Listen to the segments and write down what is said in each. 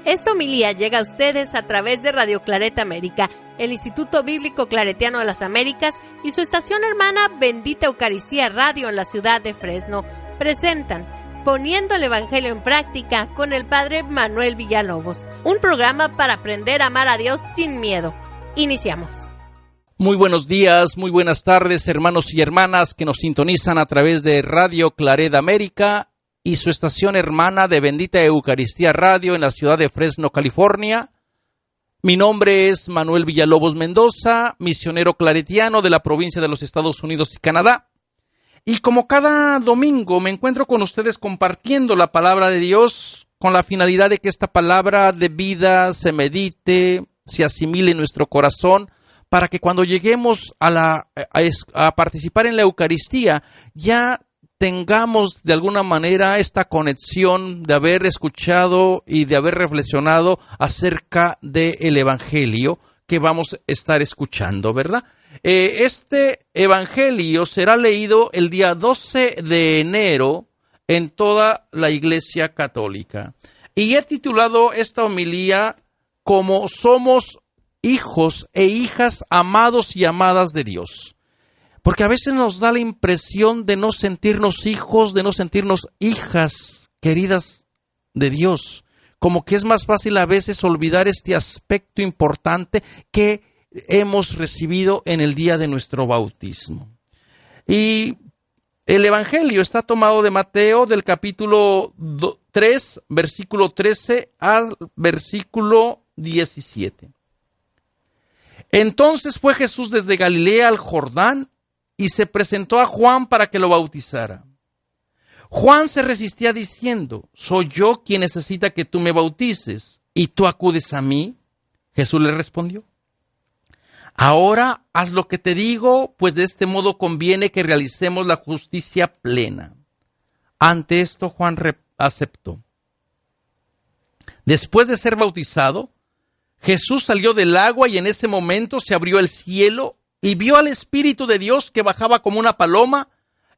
Esta homilía llega a ustedes a través de Radio Claret América, el Instituto Bíblico Claretiano de las Américas y su estación hermana Bendita Eucaristía Radio en la ciudad de Fresno. Presentan Poniendo el Evangelio en Práctica con el Padre Manuel Villalobos, un programa para aprender a amar a Dios sin miedo. Iniciamos. Muy buenos días, muy buenas tardes, hermanos y hermanas que nos sintonizan a través de Radio Claret América y su estación hermana de Bendita Eucaristía Radio en la ciudad de Fresno, California. Mi nombre es Manuel Villalobos Mendoza, misionero claretiano de la provincia de los Estados Unidos y Canadá. Y como cada domingo me encuentro con ustedes compartiendo la palabra de Dios con la finalidad de que esta palabra de vida se medite, se asimile en nuestro corazón, para que cuando lleguemos a participar en la Eucaristía ya tengamos de alguna manera esta conexión de haber escuchado y de haber reflexionado acerca del Evangelio que vamos a estar escuchando, ¿verdad? Este Evangelio será leído el día 12 de enero en toda la Iglesia Católica. Y he titulado esta homilía como Somos hijos e hijas amados y amadas de Dios. Porque a veces nos da la impresión de no sentirnos hijos, de no sentirnos hijas queridas de Dios. Como que es más fácil a veces olvidar este aspecto importante que hemos recibido en el día de nuestro bautismo. Y el Evangelio está tomado de Mateo del capítulo 3, versículo 13 al versículo 17. Entonces fue Jesús desde Galilea al Jordán y se presentó a Juan para que lo bautizara. Juan se resistía diciendo: ¿soy yo quien necesita que tú me bautices y tú acudes a mí? Jesús le respondió: ahora haz lo que te digo, pues de este modo conviene que realicemos la justicia plena. Ante esto Juan aceptó. Después de ser bautizado, Jesús salió del agua y en ese momento se abrió el cielo y vio al Espíritu de Dios que bajaba como una paloma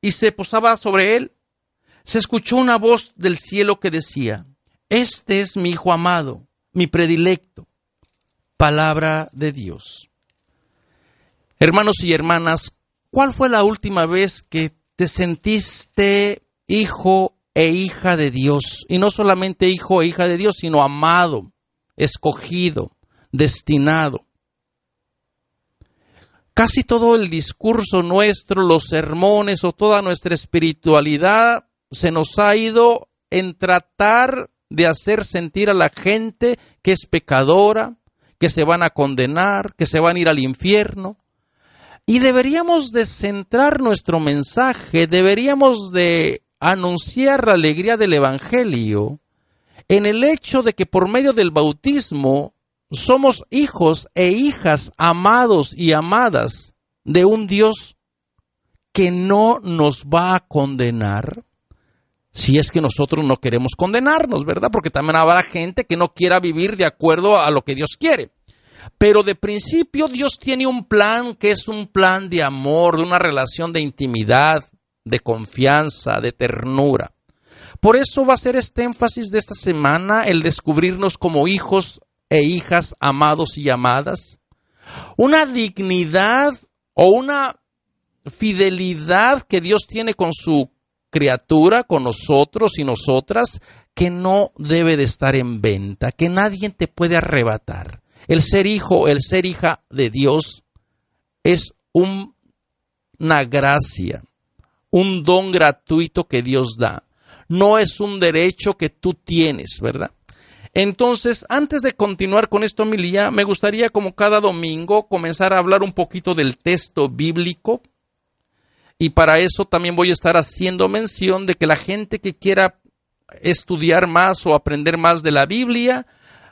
y se posaba sobre él. Se escuchó una voz del cielo que decía: este es mi Hijo amado, mi predilecto. Palabra de Dios. Hermanos y hermanas, ¿cuál fue la última vez que te sentiste hijo e hija de Dios? Y no solamente hijo e hija de Dios, sino amado, escogido, destinado. Casi todo el discurso nuestro, los sermones o toda nuestra espiritualidad se nos ha ido en tratar de hacer sentir a la gente que es pecadora, que se van a condenar, que se van a ir al infierno. Y deberíamos de centrar nuestro mensaje, deberíamos de anunciar la alegría del Evangelio en el hecho de que por medio del bautismo somos hijos e hijas amados y amadas de un Dios que no nos va a condenar si es que nosotros no queremos condenarnos, ¿verdad? Porque también habrá gente que no quiera vivir de acuerdo a lo que Dios quiere. Pero de principio Dios tiene un plan que es un plan de amor, de una relación de intimidad, de confianza, de ternura. Por eso va a ser este énfasis de esta semana, el descubrirnos como hijos e hijas amados y amadas. Una dignidad o una fidelidad que Dios tiene con su criatura, con nosotros y nosotras, que no debe de estar en venta, que nadie te puede arrebatar. El ser hijo, el ser hija de Dios es una gracia, un don gratuito que Dios da. No es un derecho que tú tienes, ¿verdad? Entonces, antes de continuar con esta homilía, me gustaría, como cada domingo, comenzar a hablar un poquito del texto bíblico. Y para eso también voy a estar haciendo mención de que la gente que quiera estudiar más o aprender más de la Biblia,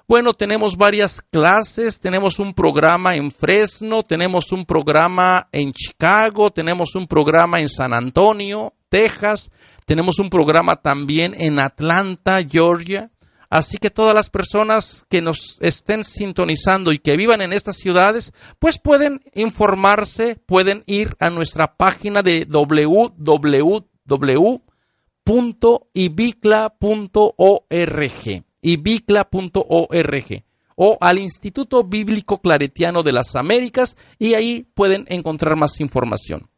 bueno, tenemos varias clases, tenemos un programa en Fresno, tenemos un programa en Chicago, tenemos un programa en San Antonio, Texas, tenemos un programa también en Atlanta, Georgia. Así que todas las personas que nos estén sintonizando y que vivan en estas ciudades, pues pueden informarse, pueden ir a nuestra página de www.ibicla.org. y bicla.org o al Instituto Bíblico Claretiano de las Américas, y ahí pueden encontrar más información.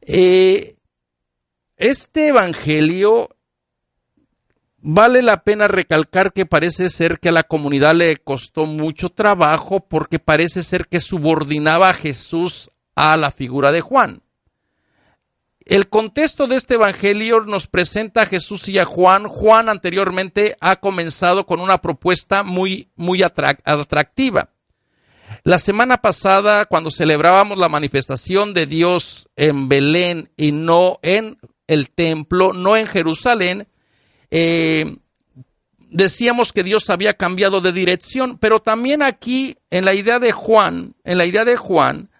Este evangelio, vale la pena recalcar que parece ser que a la comunidad le costó mucho trabajo, porque parece ser que subordinaba a Jesús a la figura de Juan. El contexto de este evangelio nos presenta a Jesús y a Juan. Juan anteriormente ha comenzado con una propuesta muy atractiva. La semana pasada, cuando celebrábamos la manifestación de Dios en Belén y no en el templo, no en Jerusalén, decíamos que Dios había cambiado de dirección, pero también aquí en la idea de Juan,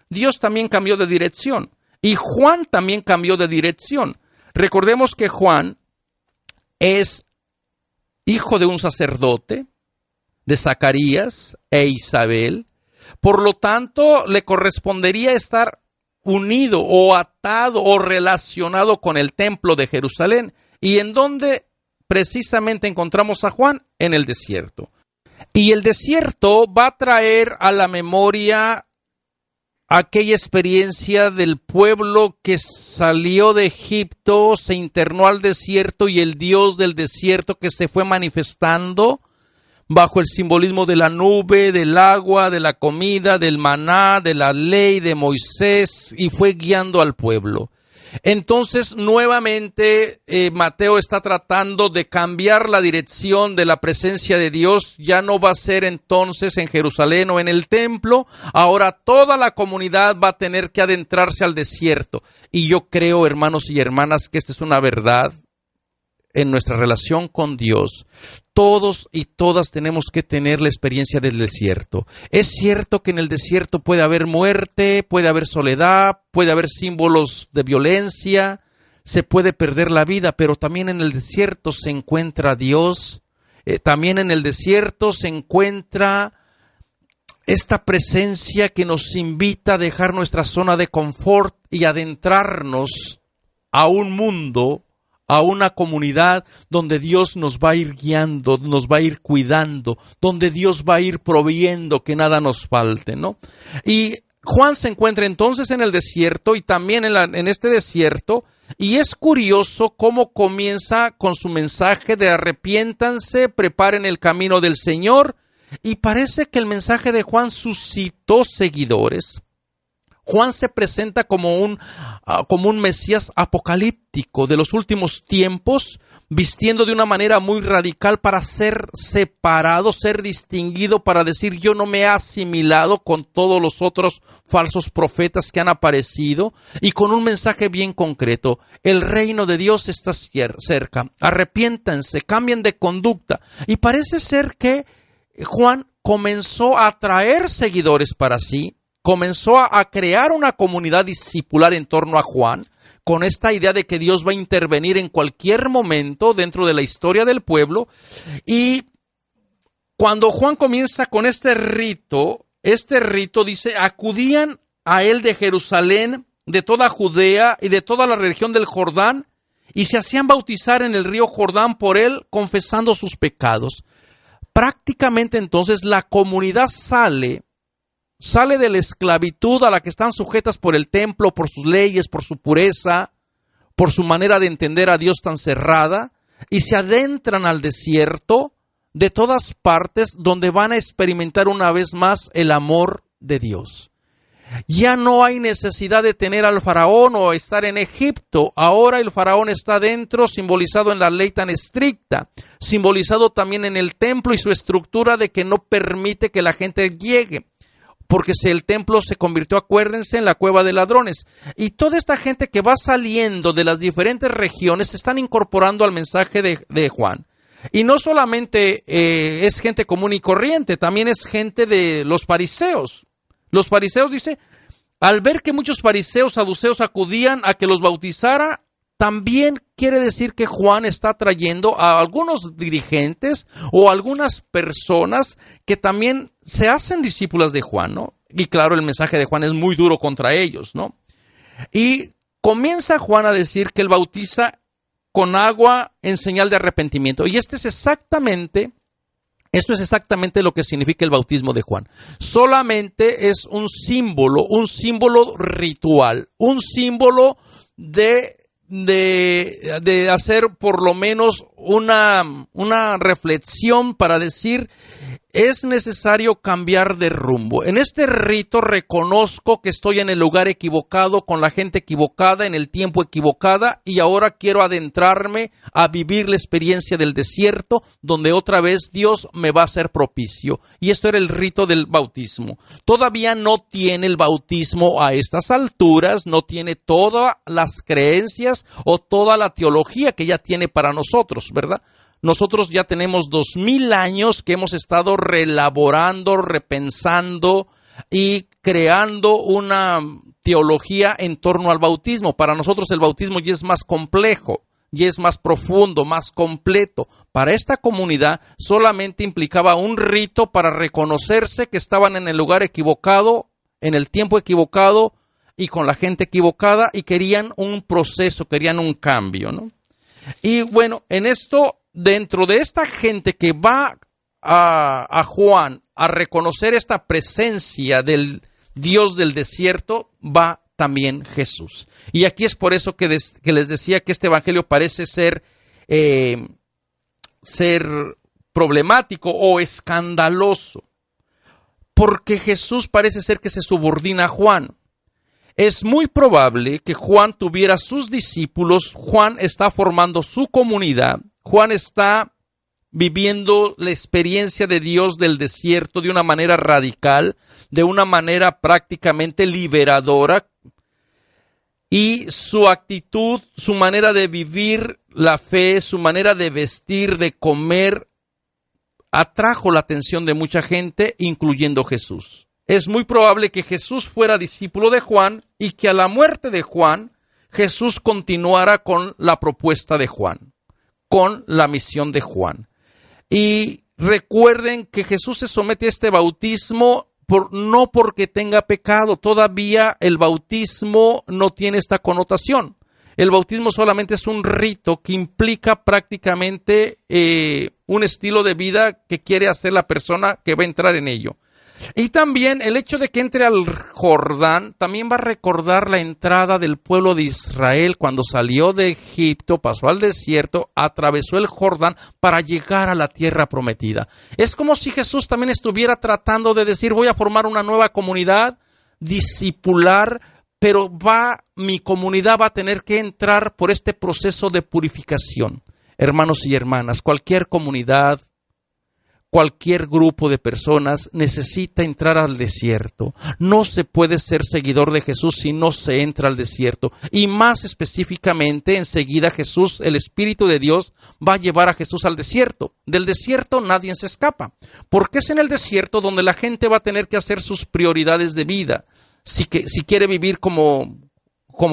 Dios también cambió de dirección. Y Juan también cambió de dirección. Recordemos que Juan es hijo de un sacerdote, de Zacarías e Isabel. Por lo tanto, le correspondería estar unido o atado o relacionado con el templo de Jerusalén. ¿Y en dónde precisamente encontramos a Juan? En el desierto. Y el desierto va a traer a la memoria aquella experiencia del pueblo que salió de Egipto, se internó al desierto, y el Dios del desierto que se fue manifestando bajo el simbolismo de la nube, del agua, de la comida, del maná, de la ley de Moisés, y fue guiando al pueblo. Entonces, nuevamente, Mateo está tratando de cambiar la dirección de la presencia de Dios. Ya no va a ser entonces en Jerusalén o en el templo. Ahora toda la comunidad va a tener que adentrarse al desierto. Y yo creo, hermanos y hermanas, que esta es una verdad en nuestra relación con Dios. Todos y todas tenemos que tener la experiencia del desierto. Es cierto que en el desierto puede haber muerte, puede haber soledad, puede haber símbolos de violencia, se puede perder la vida, pero también en el desierto se encuentra Dios. También en el desierto se encuentra esta presencia que nos invita a dejar nuestra zona de confort y adentrarnos a un mundo, a una comunidad donde Dios nos va a ir guiando, nos va a ir cuidando, donde Dios va a ir proveyendo que nada nos falte, ¿no? Y Juan se encuentra entonces en el desierto, y también en este desierto, y es curioso cómo comienza con su mensaje de arrepiéntanse, preparen el camino del Señor, y parece que el mensaje de Juan suscitó seguidores. Juan se presenta como un Mesías apocalíptico de los últimos tiempos, vistiendo de una manera muy radical para ser separado, ser distinguido, para decir: yo no me he asimilado con todos los otros falsos profetas que han aparecido, y con un mensaje bien concreto: el reino de Dios está cerca, arrepiéntanse, cambien de conducta. Y parece ser que Juan comenzó a atraer seguidores para sí, comenzó a crear una comunidad discipular en torno a Juan, con esta idea de que Dios va a intervenir en cualquier momento dentro de la historia del pueblo. Y cuando Juan comienza con este rito dice: acudían a él de Jerusalén, de toda Judea y de toda la región del Jordán, y se hacían bautizar en el río Jordán por él, confesando sus pecados. Prácticamente entonces la comunidad sale de la esclavitud a la que están sujetas por el templo, por sus leyes, por su pureza, por su manera de entender a Dios tan cerrada, y se adentran al desierto de todas partes, donde van a experimentar una vez más el amor de Dios. Ya no hay necesidad de tener al faraón o estar en Egipto. Ahora el faraón está dentro, simbolizado en la ley tan estricta, simbolizado también en el templo y su estructura de que no permite que la gente llegue, porque el templo se convirtió, acuérdense, en la cueva de ladrones. Y toda esta gente que va saliendo de las diferentes regiones se están incorporando al mensaje de Juan. Y no solamente es gente común y corriente, también es gente de los fariseos. Los fariseos, dice, al ver que muchos fariseos, saduceos acudían a que los bautizara, también quiere decir que Juan está trayendo a algunos dirigentes o algunas personas que también se hacen discípulas de Juan, ¿no? Y claro, el mensaje de Juan es muy duro contra ellos, ¿no? Y comienza Juan a decir que él bautiza con agua en señal de arrepentimiento. Y esto es exactamente lo que significa el bautismo de Juan. Solamente es un símbolo ritual, un símbolo de hacer por lo menos una reflexión para decir, es necesario cambiar de rumbo. En este rito reconozco que estoy en el lugar equivocado, con la gente equivocada, en el tiempo equivocada, y ahora quiero adentrarme a vivir la experiencia del desierto, donde otra vez Dios me va a ser propicio. Y esto era el rito del bautismo. Todavía no tiene el bautismo a estas alturas, no tiene todas las creencias o toda la teología que ya tiene para nosotros, ¿verdad? Nosotros ya tenemos 2000 años que hemos estado reelaborando, repensando y creando una teología en torno al bautismo. Para nosotros el bautismo ya es más complejo, ya es más profundo, más completo. Para esta comunidad solamente implicaba un rito para reconocerse que estaban en el lugar equivocado, en el tiempo equivocado y con la gente equivocada, y querían un proceso, querían un cambio, ¿no? Y bueno, en esto, dentro de esta gente que va a Juan a reconocer esta presencia del Dios del desierto, va también Jesús. Y aquí es por eso que les decía que este evangelio parece ser problemático o escandaloso, porque Jesús parece ser que se subordina a Juan. Es muy probable que Juan tuviera sus discípulos, Juan está formando su comunidad, Juan está viviendo la experiencia de Dios del desierto de una manera radical, de una manera prácticamente liberadora, y su actitud, su manera de vivir la fe, su manera de vestir, de comer, atrajo la atención de mucha gente, incluyendo Jesús. Es muy probable que Jesús fuera discípulo de Juan y que a la muerte de Juan, Jesús continuara con la propuesta de Juan, con la misión de Juan. Y recuerden que Jesús se somete a este bautismo no porque tenga pecado. Todavía el bautismo no tiene esta connotación. El bautismo solamente es un rito que implica prácticamente un estilo de vida que quiere hacer la persona que va a entrar en ello. Y también el hecho de que entre al Jordán también va a recordar la entrada del pueblo de Israel cuando salió de Egipto, pasó al desierto, atravesó el Jordán para llegar a la tierra prometida. Es como si Jesús también estuviera tratando de decir, voy a formar una nueva comunidad discipular, pero mi comunidad va a tener que entrar por este proceso de purificación. Hermanos y hermanas, cualquier comunidad, cualquier grupo de personas necesita entrar al desierto. No se puede ser seguidor de Jesús si no se entra al desierto. Y más específicamente, enseguida Jesús, el Espíritu de Dios, va a llevar a Jesús al desierto. Del desierto nadie se escapa, porque es en el desierto donde la gente va a tener que hacer sus prioridades de vida. Si quiere vivir como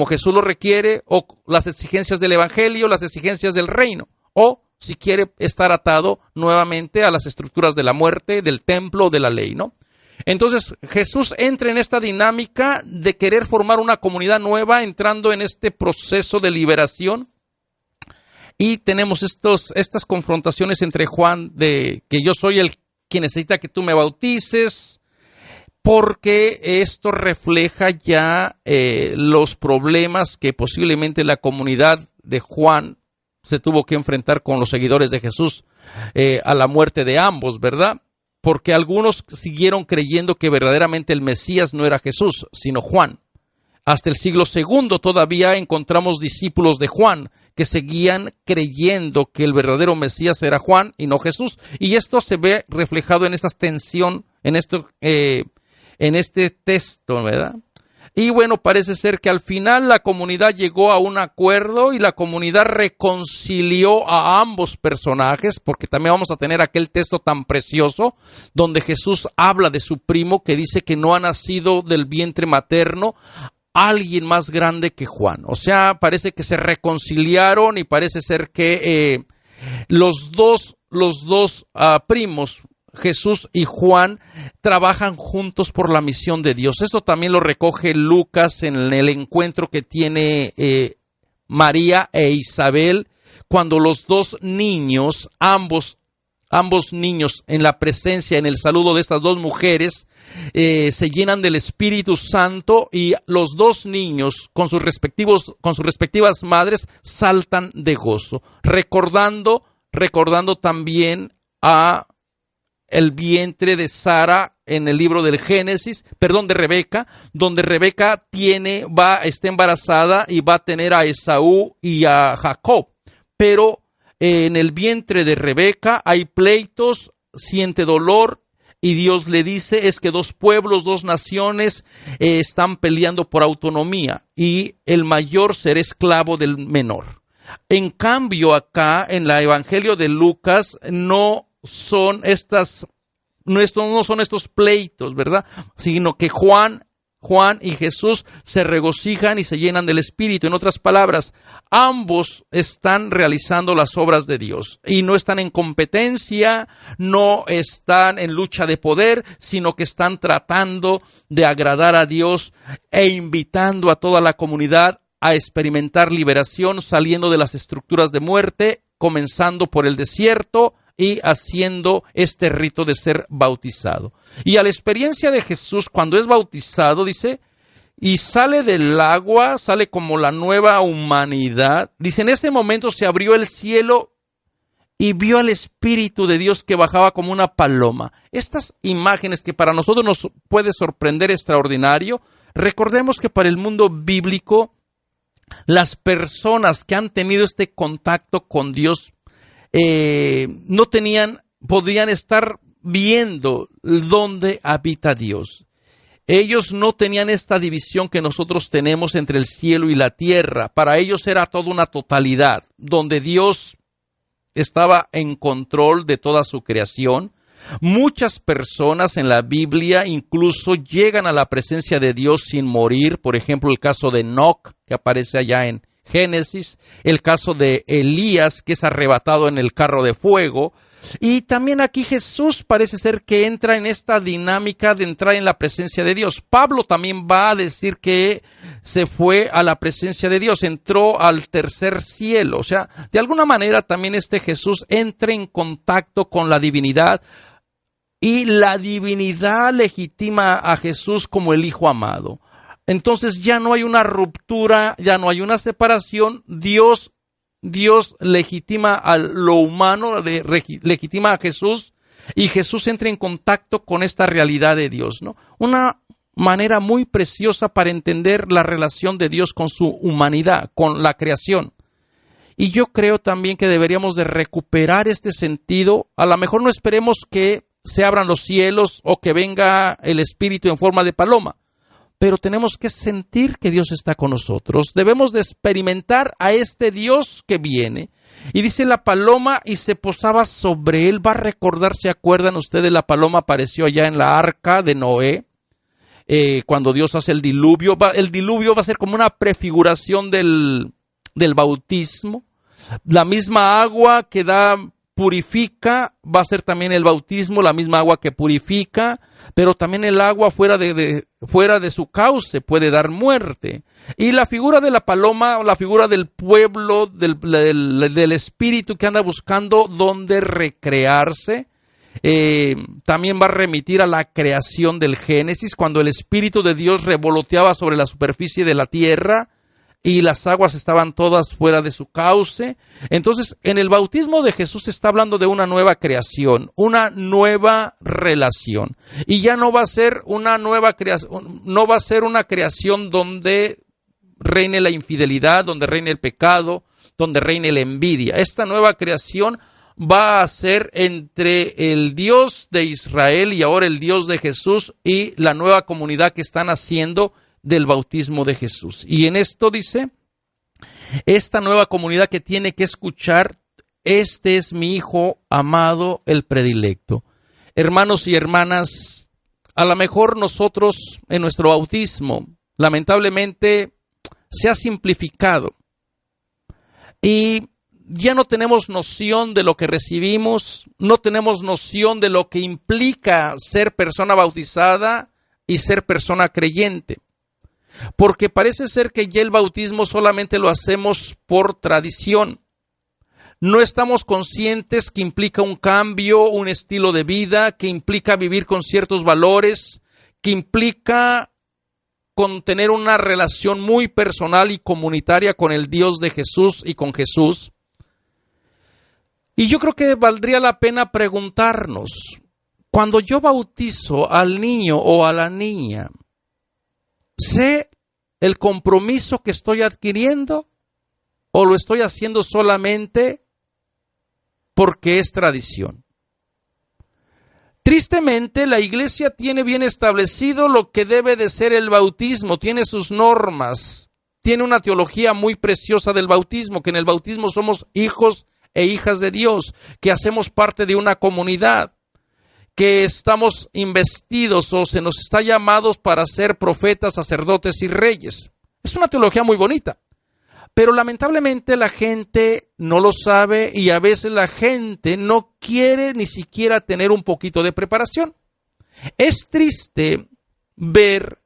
Jesús lo requiere, o las exigencias del Evangelio, las exigencias del reino, o si quiere estar atado nuevamente a las estructuras de la muerte, del templo, de la ley, ¿no? Entonces Jesús entra en esta dinámica de querer formar una comunidad nueva, entrando en este proceso de liberación. Y tenemos estas confrontaciones entre Juan de que yo soy el que necesita que tú me bautices, porque esto refleja ya los problemas que posiblemente la comunidad de Juan se tuvo que enfrentar con los seguidores de Jesús a la muerte de ambos, ¿verdad? Porque algunos siguieron creyendo que verdaderamente el Mesías no era Jesús, sino Juan. Hasta el siglo II todavía encontramos discípulos de Juan que seguían creyendo que el verdadero Mesías era Juan y no Jesús. Y esto se ve reflejado en esta tensión, en este texto, ¿verdad? Y bueno, parece ser que al final la comunidad llegó a un acuerdo y la comunidad reconcilió a ambos personajes, porque también vamos a tener aquel texto tan precioso donde Jesús habla de su primo que dice que no ha nacido del vientre materno alguien más grande que Juan. O sea, parece que se reconciliaron y parece ser que los dos primos, Jesús y Juan, trabajan juntos por la misión de Dios. Esto también lo recoge Lucas en el encuentro que tiene María e Isabel cuando los dos niños, ambos niños en la presencia, en el saludo de estas dos mujeres, se llenan del Espíritu Santo, y los dos niños con sus respectivas madres saltan de gozo, recordando también a el vientre de Sara en el libro del Génesis, de Rebeca, donde Rebeca está embarazada y va a tener a Esaú y a Jacob, pero en el vientre de Rebeca hay pleitos, siente dolor, y Dios le dice es que dos pueblos, dos naciones están peleando por autonomía, y el mayor será esclavo del menor. En cambio, acá en el Evangelio de Lucas no son estos pleitos, ¿verdad? Sino que Juan y Jesús se regocijan y se llenan del Espíritu. En otras palabras, ambos están realizando las obras de Dios y no están en competencia, no están en lucha de poder, sino que están tratando de agradar a Dios e invitando a toda la comunidad a experimentar liberación, saliendo de las estructuras de muerte, comenzando por el desierto y haciendo este rito de ser bautizado. Y a la experiencia de Jesús, cuando es bautizado, dice, y sale del agua, sale como la nueva humanidad. Dice, en ese momento se abrió el cielo y vio al Espíritu de Dios que bajaba como una paloma. Estas imágenes que para nosotros nos puede sorprender extraordinario, recordemos que para el mundo bíblico, las personas que han tenido este contacto con Dios podían estar viendo dónde habita Dios. Ellos no tenían esta división que nosotros tenemos entre el cielo y la tierra. Para ellos era toda una totalidad, donde Dios estaba en control de toda su creación. Muchas personas en la Biblia incluso llegan a la presencia de Dios sin morir. Por ejemplo, el caso de Enoc, que aparece allá en Génesis, el caso de Elías, que es arrebatado en el carro de fuego, y también aquí Jesús parece ser que entra en esta dinámica de entrar en la presencia de Dios. Pablo también va a decir que se fue a la presencia de Dios, entró al tercer cielo, o sea, de alguna manera también este Jesús entra en contacto con la divinidad, y la divinidad legitima a Jesús como el Hijo amado. Entonces ya no hay una ruptura, ya no hay una separación. Dios legitima a lo humano, legitima a Jesús, y Jesús entra en contacto con esta realidad de Dios, ¿no? Una manera muy preciosa para entender la relación de Dios con su humanidad, con la creación. Y yo creo también que deberíamos de recuperar este sentido. A lo mejor no esperemos que se abran los cielos o que venga el Espíritu en forma de paloma, pero tenemos que sentir que Dios está con nosotros. Debemos de experimentar a este Dios que viene. Y dice la paloma y se posaba sobre él. Va a recordar, ¿se acuerdan ustedes? La paloma apareció allá en la arca de Noé, cuando Dios hace el diluvio. El diluvio va a ser como una prefiguración del bautismo. La misma agua que purifica, va a ser también el bautismo, la misma agua que purifica, pero también el agua fuera de su cauce puede dar muerte. Y la figura de la paloma, la figura del pueblo, del espíritu que anda buscando dónde recrearse, también va a remitir a la creación del Génesis, cuando el Espíritu de Dios revoloteaba sobre la superficie de la tierra, y las aguas estaban todas fuera de su cauce. Entonces, en el bautismo de Jesús se está hablando de una nueva creación, una nueva relación. Y ya no va a ser una nueva creación, no va a ser una creación donde reine la infidelidad, donde reine el pecado, donde reine la envidia. Esta nueva creación va a ser entre el Dios de Israel y ahora el Dios de Jesús y la nueva comunidad que están haciendo del bautismo de Jesús. Y en esto dice, esta nueva comunidad que tiene que escuchar, este es mi Hijo amado, el predilecto. Hermanos y hermanas, a lo mejor nosotros en nuestro bautismo, lamentablemente, se ha simplificado y ya no tenemos noción de lo que recibimos, no tenemos noción de lo que implica ser persona bautizada y ser persona creyente. Porque parece ser que ya el bautismo solamente lo hacemos por tradición. No estamos conscientes que implica un cambio, un estilo de vida, que implica vivir con ciertos valores, que implica con tener una relación muy personal y comunitaria con el Dios de Jesús y con Jesús. Y yo creo que valdría la pena preguntarnos, cuando yo bautizo al niño o a la niña, ¿sé el compromiso que estoy adquiriendo o lo estoy haciendo solamente porque es tradición? Tristemente, la iglesia tiene bien establecido lo que debe de ser el bautismo, tiene sus normas, tiene una teología muy preciosa del bautismo, que en el bautismo somos hijos e hijas de Dios, que hacemos parte de una comunidad, que estamos investidos o se nos está llamados para ser profetas, sacerdotes y reyes. Es una teología muy bonita. Pero lamentablemente la gente no lo sabe y a veces la gente no quiere ni siquiera tener un poquito de preparación. Es triste ver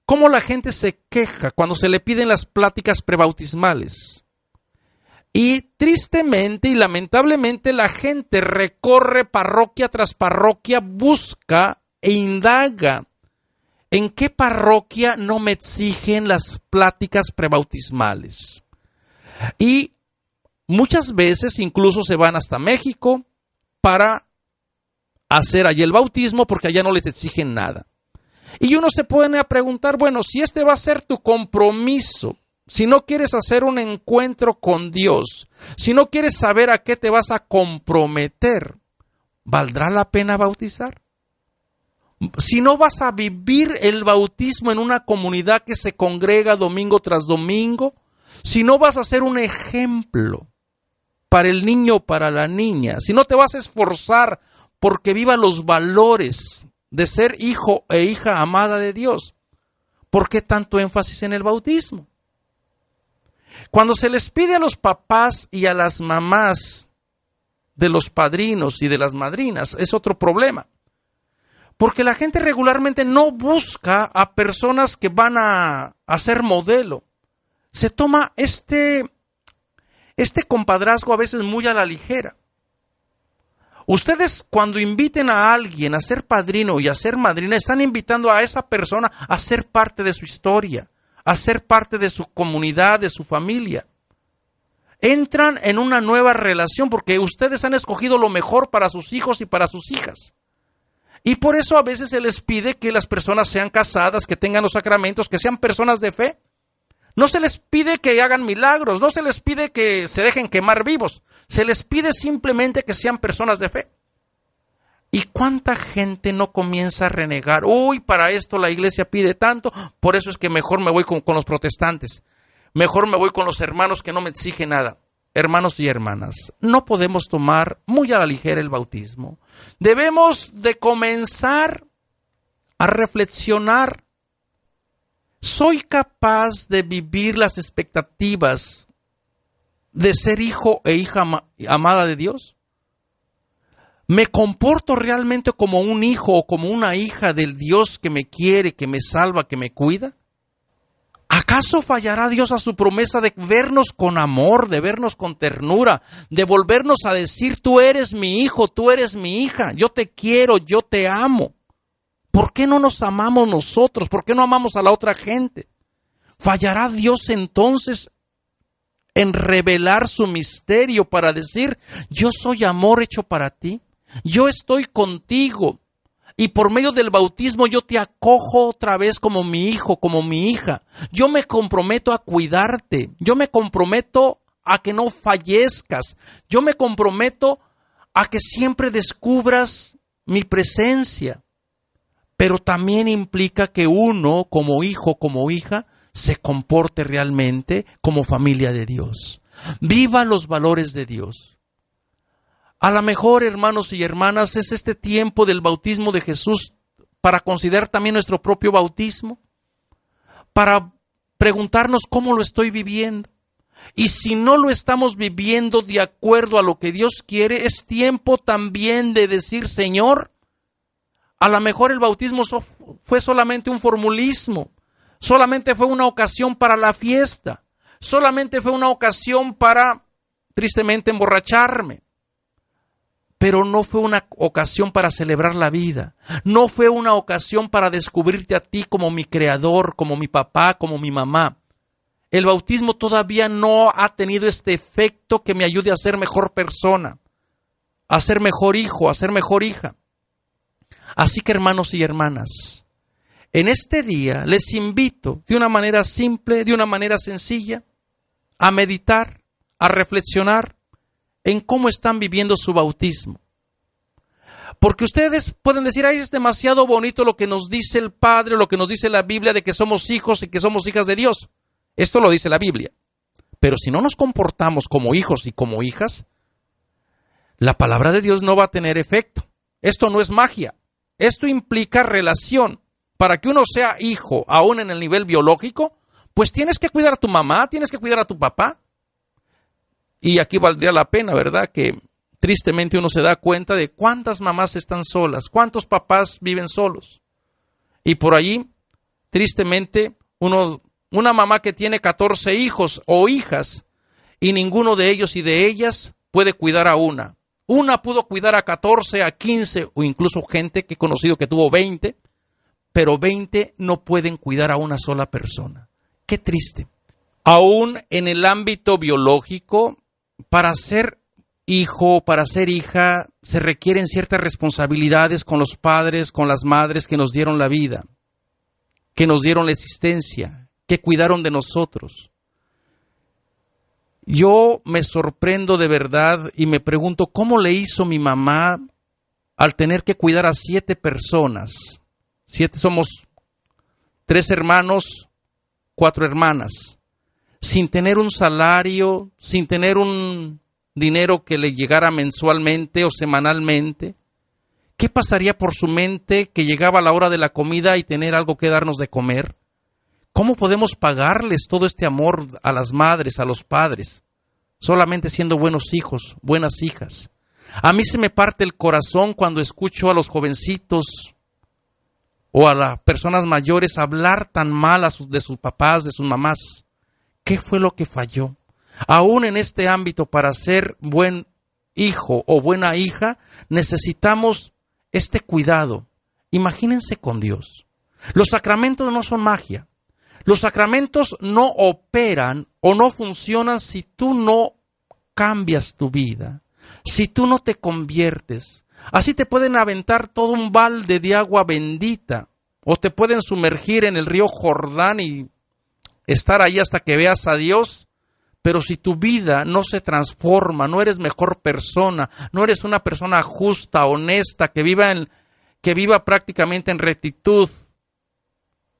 cómo la gente se queja cuando se le piden las pláticas prebautismales. Y tristemente y lamentablemente la gente recorre parroquia tras parroquia, busca e indaga. ¿En qué parroquia no me exigen las pláticas prebautismales? Y muchas veces incluso se van hasta México para hacer allí el bautismo porque allá no les exigen nada. Y uno se pone a preguntar, bueno, si este va a ser tu compromiso, si no quieres hacer un encuentro con Dios, si no quieres saber a qué te vas a comprometer, ¿valdrá la pena bautizar? Si no vas a vivir el bautismo en una comunidad que se congrega domingo tras domingo, si no vas a ser un ejemplo para el niño o para la niña, si no te vas a esforzar porque viva los valores de ser hijo e hija amada de Dios, ¿por qué tanto énfasis en el bautismo? Cuando se les pide a los papás y a las mamás de los padrinos y de las madrinas, es otro problema. Porque la gente regularmente no busca a personas que van a ser modelo. Se toma este compadrazgo a veces muy a la ligera. Ustedes cuando inviten a alguien a ser padrino y a ser madrina, están invitando a esa persona a ser parte de su historia, a ser parte de su comunidad, de su familia. Entran en una nueva relación porque ustedes han escogido lo mejor para sus hijos y para sus hijas. Y por eso a veces se les pide que las personas sean casadas, que tengan los sacramentos, que sean personas de fe. No se les pide que hagan milagros, no se les pide que se dejen quemar vivos. Se les pide simplemente que sean personas de fe. ¿Y cuánta gente no comienza a renegar? Uy, para esto la iglesia pide tanto, por eso es que mejor me voy con los protestantes. Mejor me voy con los hermanos que no me exigen nada. Hermanos y hermanas, no podemos tomar muy a la ligera el bautismo. Debemos de comenzar a reflexionar. ¿Soy capaz de vivir las expectativas de ser hijo e hija amada de Dios? ¿Me comporto realmente como un hijo o como una hija del Dios que me quiere, que me salva, que me cuida? ¿Acaso fallará Dios a su promesa de vernos con amor, de vernos con ternura, de volvernos a decir, tú eres mi hijo, tú eres mi hija, yo te quiero, yo te amo? ¿Por qué no nos amamos nosotros? ¿Por qué no amamos a la otra gente? ¿Fallará Dios entonces en revelar su misterio para decir, yo soy amor hecho para ti, yo estoy contigo? Y por medio del bautismo yo te acojo otra vez como mi hijo, como mi hija. Yo me comprometo a cuidarte. Yo me comprometo a que no fallezcas. Yo me comprometo a que siempre descubras mi presencia. Pero también implica que uno, como hijo, como hija, se comporte realmente como familia de Dios. Viva los valores de Dios. A lo mejor, hermanos y hermanas, es este tiempo del bautismo de Jesús para considerar también nuestro propio bautismo, para preguntarnos cómo lo estoy viviendo. Y si no lo estamos viviendo de acuerdo a lo que Dios quiere, es tiempo también de decir, Señor, a lo mejor el bautismo fue solamente un formulismo, solamente fue una ocasión para la fiesta, solamente fue una ocasión para tristemente emborracharme. Pero no fue una ocasión para celebrar la vida. No fue una ocasión para descubrirte a ti como mi creador, como mi papá, como mi mamá. El bautismo todavía no ha tenido este efecto que me ayude a ser mejor persona, a ser mejor hijo, a ser mejor hija. Así que, hermanos y hermanas, en este día les invito de una manera simple, de una manera sencilla, a meditar, a reflexionar en cómo están viviendo su bautismo. Porque ustedes pueden decir, ay, es demasiado bonito lo que nos dice el Padre, lo que nos dice la Biblia de que somos hijos y que somos hijas de Dios. Esto lo dice la Biblia. Pero si no nos comportamos como hijos y como hijas, la palabra de Dios no va a tener efecto. Esto no es magia. Esto implica relación. Para que uno sea hijo, aún en el nivel biológico, pues tienes que cuidar a tu mamá, tienes que cuidar a tu papá. Y aquí valdría la pena, ¿verdad?, que tristemente uno se da cuenta de cuántas mamás están solas, cuántos papás viven solos. Y por allí, tristemente, una mamá que tiene 14 hijos o hijas y ninguno de ellos y de ellas puede cuidar a una. Una pudo cuidar a 14, a 15 o incluso gente que he conocido que tuvo 20, pero 20 no pueden cuidar a una sola persona. Qué triste. Aún en el ámbito biológico, para ser hijo, para ser hija, se requieren ciertas responsabilidades con los padres, con las madres que nos dieron la vida, que nos dieron la existencia, que cuidaron de nosotros. Yo me sorprendo de verdad y me pregunto cómo le hizo mi mamá al tener que cuidar a 7 personas. 7 somos 3 hermanos, 4 hermanas, sin tener un salario, sin tener un dinero que le llegara mensualmente o semanalmente. ¿Qué pasaría por su mente que llegaba la hora de la comida y tener algo que darnos de comer? ¿Cómo podemos pagarles todo este amor a las madres, a los padres? Solamente siendo buenos hijos, buenas hijas. A mí se me parte el corazón cuando escucho a los jovencitos o a las personas mayores hablar tan mal de sus papás, de sus mamás. ¿Qué fue lo que falló? Aún en este ámbito, para ser buen hijo o buena hija, necesitamos este cuidado. Imagínense con Dios. Los sacramentos no son magia. Los sacramentos no operan o no funcionan si tú no cambias tu vida, si tú no te conviertes. Así te pueden aventar todo un balde de agua bendita o te pueden sumergir en el río Jordán y estar ahí hasta que veas a Dios. Pero si tu vida no se transforma, no eres mejor persona, no eres una persona justa, honesta, que viva prácticamente en rectitud,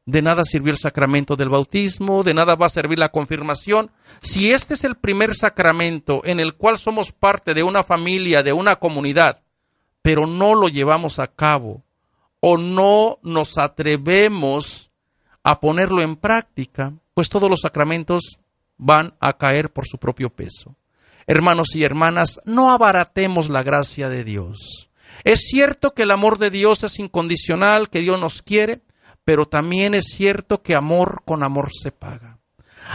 de nada sirvió el sacramento del bautismo, de nada va a servir la confirmación. Si este es el primer sacramento en el cual somos parte de una familia, de una comunidad, pero no lo llevamos a cabo o no nos atrevemos a ponerlo en práctica, pues todos los sacramentos van a caer por su propio peso. Hermanos y hermanas, no abaratemos la gracia de Dios. Es cierto que el amor de Dios es incondicional, que Dios nos quiere, pero también es cierto que amor con amor se paga.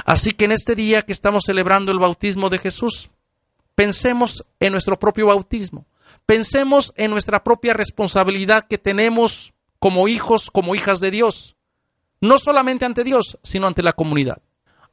Así que en este día que estamos celebrando el bautismo de Jesús, pensemos en nuestro propio bautismo, pensemos en nuestra propia responsabilidad que tenemos como hijos, como hijas de Dios, no solamente ante Dios, sino ante la comunidad.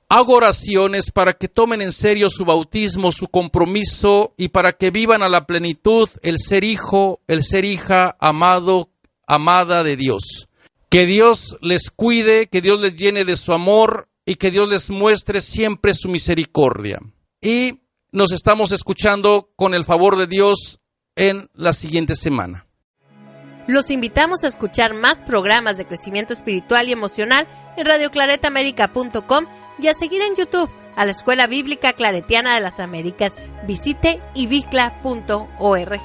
Hago oraciones para que tomen en serio su bautismo, su compromiso y para que vivan a la plenitud el ser hijo, el ser hija, amado, amada de Dios. Que Dios les cuide, que Dios les llene de su amor y que Dios les muestre siempre su misericordia. Y nos estamos escuchando con el favor de Dios en la siguiente semana. Los invitamos a escuchar más programas de crecimiento espiritual y emocional en radioclaretamerica.com y a seguir en YouTube a la Escuela Bíblica Claretiana de las Américas. Visite ibicla.org.